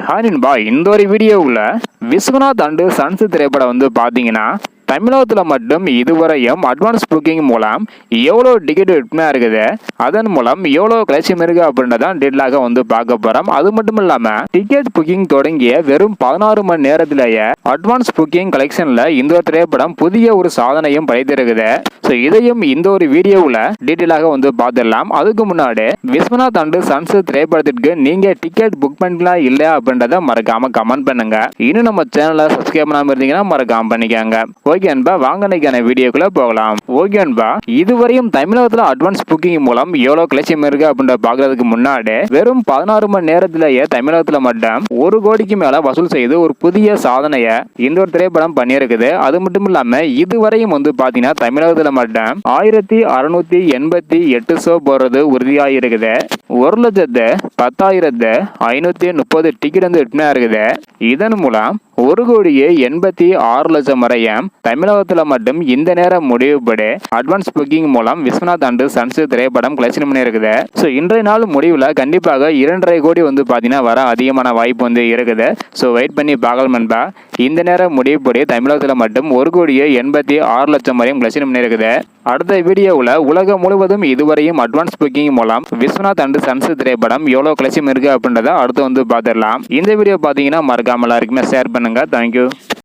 ஹானின்பா இந்த ஒரு வீடியோவில் விஸ்வநாத் அண்டு சன்ஸ் திரைப்படம் வந்து பார்த்தீங்கன்னா தமிழகத்தில் மட்டும் இதுவரையும் அட்வான்ஸ் புக்கிங் மூலம் எவ்வளோ டிக்கெட் விற்பனையாக இருக்குது, அதன் மூலம் எவ்வளோ கலெக்ஷன் இருக்குது அப்படின்றதான் டீட்டெயிலாக வந்து பார்க்க போகிறோம். அது மட்டும் இல்லாமல் டிக்கெட் புக்கிங் தொடங்கிய வெறும் 16 மணி நேரத்திலேயே அட்வான்ஸ் புக்கிங் கலெக்ஷனில் இந்த ஒரு திரைப்படம் புதிய ஒரு சாதனையும் படைத்திருக்குது. ஸோ இதையும் இந்த ஒரு வீடியோவில் டீட்டெயிலாக வந்து பார்த்துடலாம். அதுக்கு முன்னாடி விஸ்வநாத் அண்டு சன்ஸ் திரைப்படத்திற்கு நீங்கள் டிக்கெட் புக் பண்ணிக்கலாம் இல்லையா அப்படின்றத மறக்காம கமெண்ட் பண்ணுங்க. இன்னும் நம்ம சேனலை சப்ஸ்கிரைப் பண்ணாமல் இருந்தீங்கன்னா மறக்காம பண்ணிக்கோங்க. ஓகே அன்பா, வாங்க இன்னைக்கான வீடியோக்குள்ள போகலாம். ஓகே அன்பா, இதுவரையும் தமிழகத்துல அட்வான்ஸ் புக்கிங் மூலம் எவ்வளவு கலெக்ஷன் இருக்கு அப்படின்ற பாக்குறதுக்கு முன்னாடி வெறும் 16 மணி நேரத்திலேயே தமிழகத்துல மட்டும் 1 கோடிக்கு மேல வசூல் செய்து ஒரு புதிய சாதனையை இந்த ஒரு திரைப்படம் பண்ணியிருக்குது. அது மட்டும் இல்லாம இதுவரையும் வந்து பாத்தீங்கன்னா தமிழகத்துல மட்டும் 1688 ஷோ போறது உறுதியாக இருக்குது. 1,10,530 டிக்கெட் வந்து விற்பனையா இருக்குது. இதன் மூலம் 1,86,00,000 வரையும் தமிழகத்துல மட்டும் இந்த நேரம் முடிவுபடி அட்வான்ஸ் புக்கிங் மூலம் விஸ்வநாத் அண்டு சன்ஸ் திரைப்படம் கலெக்ஷன் பண்ணி இருக்குது. ஸோ இன்றைய நாள் முடிவில் கண்டிப்பாக 2.5 கோடி வந்து பார்த்தீங்கன்னா வர அதிகமான வாய்ப்பு வந்து இருக்குது. ஸோ வெயிட் பண்ணி பார்க்கலாம் நண்பா. இந்த நேரம் முடிவுபடி தமிழகத்தில் மட்டும் 1,86,00,000 வரையும் கலெக்ஷன் பண்ணி இருக்குது. அடுத்த வீடியோவில் உலகம் முழுவதும் இதுவரையும் அட்வான்ஸ் புக்கிங் மூலம் விஸ்வநாத் அண்டு சன்ஸ் திரைப்படம் எவ்வளோ கலெக்ஷன் இருக்கு அப்படின்றத அடுத்து வந்து பார்த்துடலாம். இந்த வீடியோ பார்த்தீங்கன்னா மறக்காம எல்லாருக்குமே ஷேர் பண்ணுங்க. தேங்க்யூ.